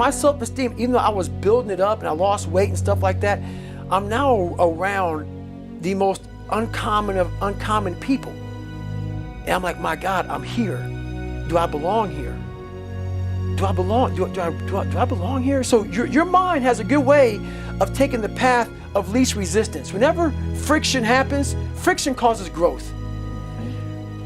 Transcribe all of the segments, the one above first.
my self-esteem, even though I was building it up and I lost weight and stuff like that, I'm now around the most uncommon of uncommon people. And I'm like, my God, I'm here. Do I belong here? Do I belong? Do I belong here? So your mind has a good way of taking the path of least resistance. Whenever friction happens, friction causes growth.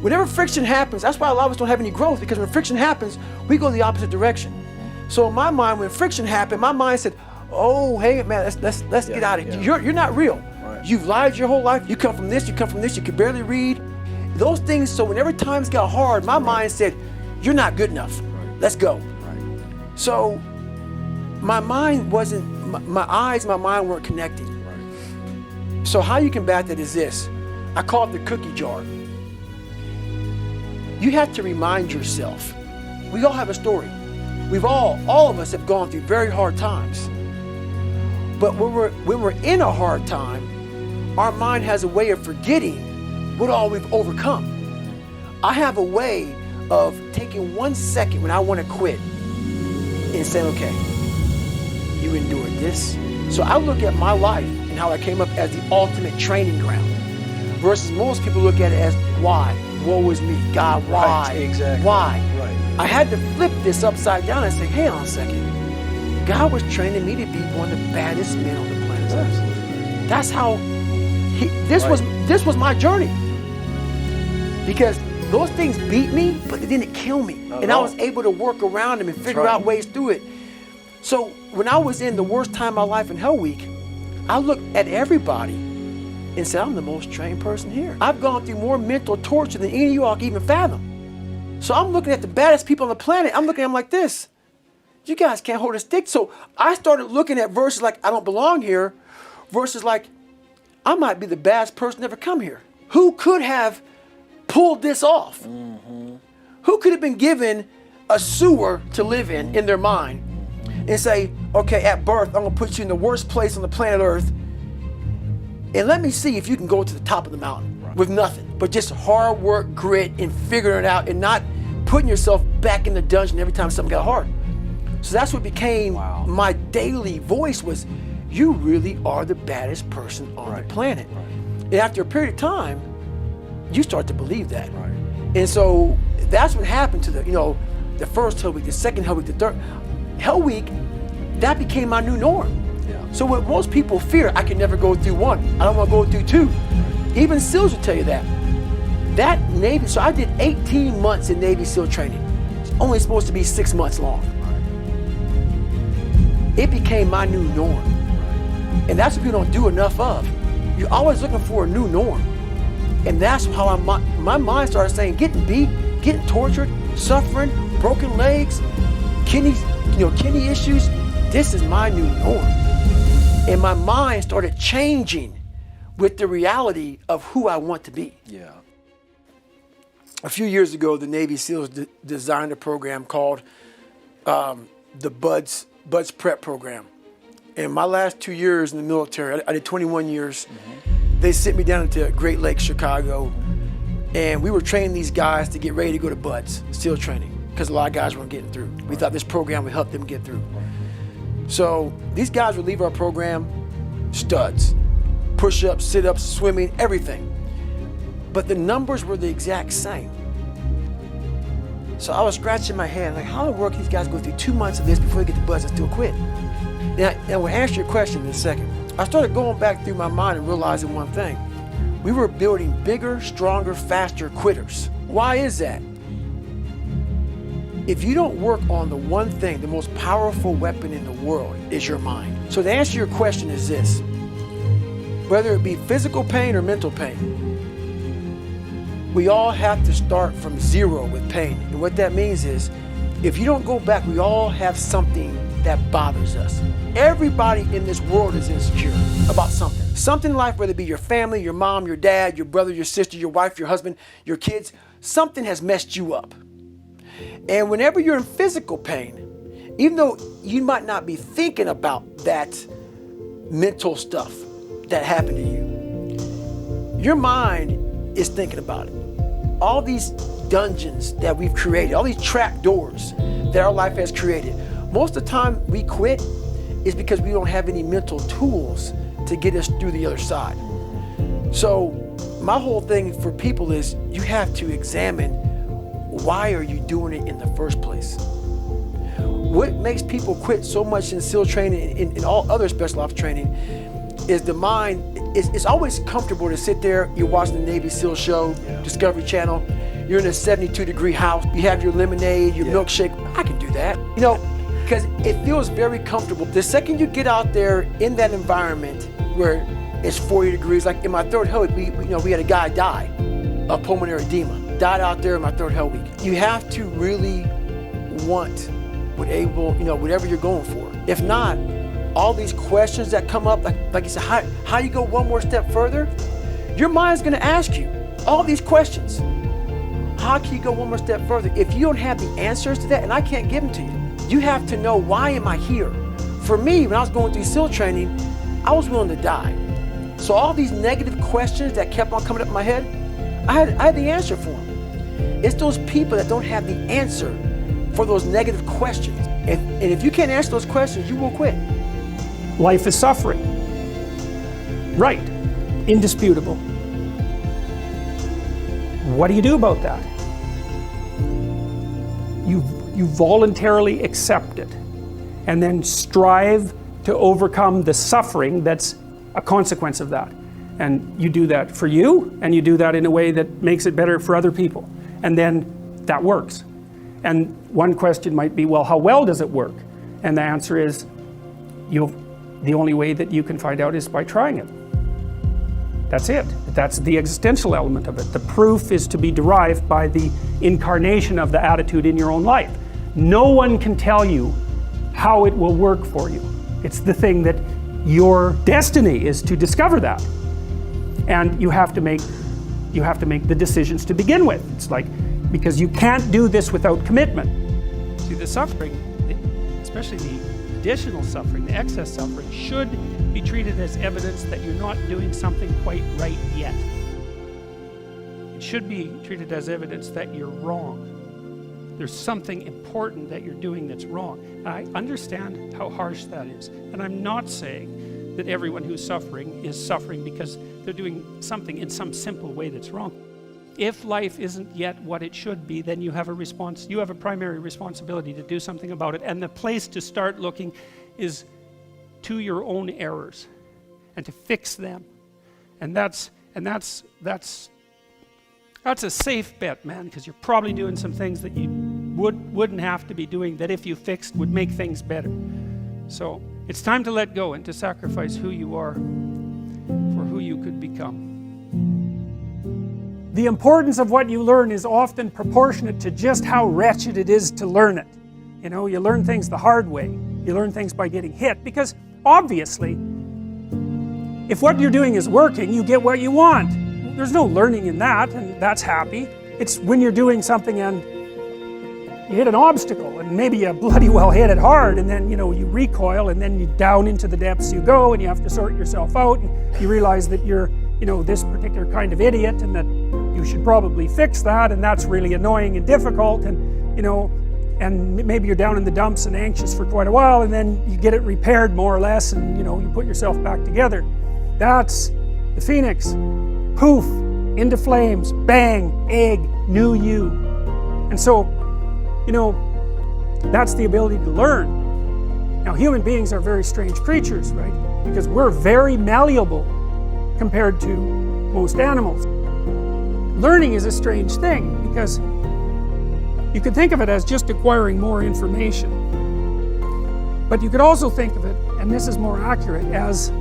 Whenever friction happens, that's why a lot of us don't have any growth, because when friction happens, we go the opposite direction. So in my mind, when friction happened, my mind said, oh, hey, man, let's get out of here. You're not real. Right. You've lied your whole life. You come from this, you can barely read. Those things, so whenever times got hard, my mind said, you're not good enough. Right. Let's go. Right. So my mind wasn't, my eyes, my mind weren't connected. Right. So how you combat that is this. I call it the cookie jar. You have to remind yourself. We all have a story. All of us have gone through very hard times. But when we're in a hard time, our mind has a way of forgetting what all we've overcome. I have a way of taking 1 second when I want to quit and saying, okay, you endured this. So I look at my life and how I came up as the ultimate training ground versus most people look at it as why? Woe is me. God, why? Right, exactly. Why? Right. I had to flip this upside down and say, hang on a second. God was training me to be one of the baddest men on the planet Earth. That's how this was my journey. Because those things beat me, but they didn't kill me. I was able to work around them and figure out ways through it. So when I was in the worst time of my life in Hell Week, I looked at everybody and said, I'm the most trained person here. I've gone through more mental torture than any of you all can even fathom. So I'm looking at the baddest people on the planet. I'm looking at them like this. You guys can't hold a stick. So I started looking at verses like, I don't belong here, versus like, I might be the baddest person to ever come here. Who could have pulled this off? Mm-hmm. Who could have been given a sewer to live in their mind and say, okay, at birth, I'm gonna put you in the worst place on the planet Earth, and let me see if you can go to the top of the mountain with nothing, but just hard work, grit, and figuring it out, and not putting yourself back in the dungeon every time something got hard. So that's what became my daily voice was, you really are the baddest person on the planet. Right. And after a period of time, you start to believe that. Right. And so that's what happened to the first Hell Week, the second Hell Week, the third Hell Week. That became my new norm. Yeah. So what most people fear, I can never go through one. I don't want to go through two. Even SEALs will tell you that. That Navy, so I did 18 months in Navy SEAL training. It's only supposed to be 6 months long. Right. It became my new norm. Right. And that's what people don't do enough of. You're always looking for a new norm. And that's how my mind started saying, getting beat, getting tortured, suffering, broken legs, kidney issues. This is my new norm. And my mind started changing with the reality of who I want to be. Yeah. A few years ago, the Navy SEALs designed a program called the BADDEST Prep Program. In my last 2 years in the military, I did 21 years. Mm-hmm. They sent me down to Great Lakes, Chicago, and we were training these guys to get ready to go to BADDEST, SEAL training, because a lot of guys weren't getting through. We thought this program would help them get through. So these guys would leave our program studs, push-ups, sit-ups, swimming, everything. But the numbers were the exact same. So I was scratching my head, like, how in the world can these guys go through 2 months of this before they get to BADDEST and still quit? And I will answer your question in a second. I started going back through my mind and realizing one thing. We were building bigger, stronger, faster quitters. Why is that? If you don't work on the one thing, the most powerful weapon in the world is your mind. So the answer to your question is this. Whether it be physical pain or mental pain, we all have to start from zero with pain. And what that means is, if you don't go back, we all have something that bothers us. Everybody in this world is insecure about something. Something in life, whether it be your family, your mom, your dad, your brother, your sister, your wife, your husband, your kids, something has messed you up. And whenever you're in physical pain, even though you might not be thinking about that mental stuff that happened to you, your mind is thinking about it. All these dungeons that we've created, all these trap doors that our life has created, Most of the time we quit is because we don't have any mental tools to get us through the other side. So my whole thing for people is you have to examine, why are you doing it in the first place? What makes people quit so much in SEAL training and all other special ops training is the mind. It's always comfortable to sit there, you're watching the Navy SEAL show, Discovery Channel, you're in a 72-degree house, you have your lemonade, your milkshake. I can do that, you know, because it feels very comfortable. The second you get out there in that environment where it's 40 degrees, like in my third hell week, we had a guy die of pulmonary edema, died out there in my third hell week. You have to really want whatever you're going for. If not, all these questions that come up, like you said, how do you go one more step further? Your mind's gonna ask you all these questions. How can you go one more step further? If you don't have the answers to that, and I can't give them to you, you have to know, why am I here? For me, when I was going through SEAL training, I was willing to die. So all these negative questions that kept on coming up in my head, I had the answer for them. It's those people that don't have the answer for those negative questions. And if you can't answer those questions, you will quit. Life is suffering. Right. Indisputable. What do you do about that? You voluntarily accept it and then strive to overcome the suffering that's a consequence of that. And you do that for you, and you do that in a way that makes it better for other people. And then that works. And one question might be, well, how well does it work? And the answer is, the only way that you can find out is by trying it. That's it. That's the existential element of it. The proof is to be derived by the incarnation of the attitude in your own life. No one can tell you how it will work for you. It's the thing that your destiny is to discover that. And you have to make the decisions to begin with. It's like, because you can't do this without commitment. See, the suffering, especially the additional suffering, the excess suffering, should be treated as evidence that you're not doing something quite right yet. It should be treated as evidence that you're wrong. There's something important that you're doing that's wrong. And I understand how harsh that is. And I'm not saying that everyone who's suffering is suffering because they're doing something in some simple way that's wrong. If life isn't yet what it should be, then you have a primary responsibility to do something about it. And the place to start looking is to your own errors and to fix them. And that's a safe bet, man, because you're probably doing some things that you wouldn't have to be doing, that if you fixed would make things better. So it's time to let go and to sacrifice who you are for who you could become. The importance of what you learn is often proportionate to just how wretched it is to learn it. You know, you learn things the hard way. You learn things by getting hit, because obviously, if what you're doing is working, you get what you want. There's no learning in that, and that's happy. It's when you're doing something and you hit an obstacle, and maybe you bloody well hit it hard, and then, you know, you recoil, and then you down into the depths you go, and you have to sort yourself out, and you realize that you're, you know, this particular kind of idiot, and that you should probably fix that, and that's really annoying and difficult, and, you know, and maybe you're down in the dumps and anxious for quite a while, and then you get it repaired more or less, and, you know, you put yourself back together. That's the phoenix. Poof, into flames, bang, egg, new you. And so, you know, that's the ability to learn. Now, human beings are very strange creatures, right? Because we're very malleable compared to most animals. Learning is a strange thing, because you could think of it as just acquiring more information. But you could also think of it, and this is more accurate, as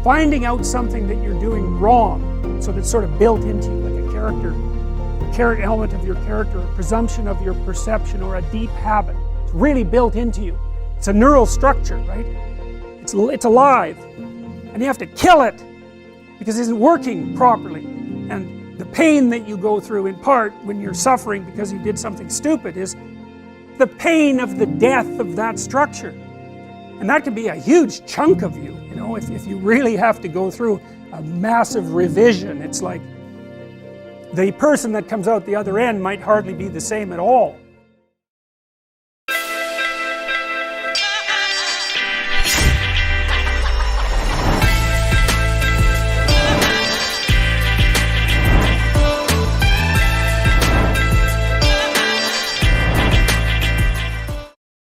finding out something that you're doing wrong, so that's sort of built into you, like a character element of your character, a presumption of your perception, or a deep habit. It's really built into you. It's a neural structure, right? It's alive, and you have to kill it because it isn't working properly. And the pain that you go through, in part, when you're suffering because you did something stupid, is the pain of the death of that structure. And that can be a huge chunk of you, you know, if you really have to go through a massive revision. It's like the person that comes out the other end might hardly be the same at all.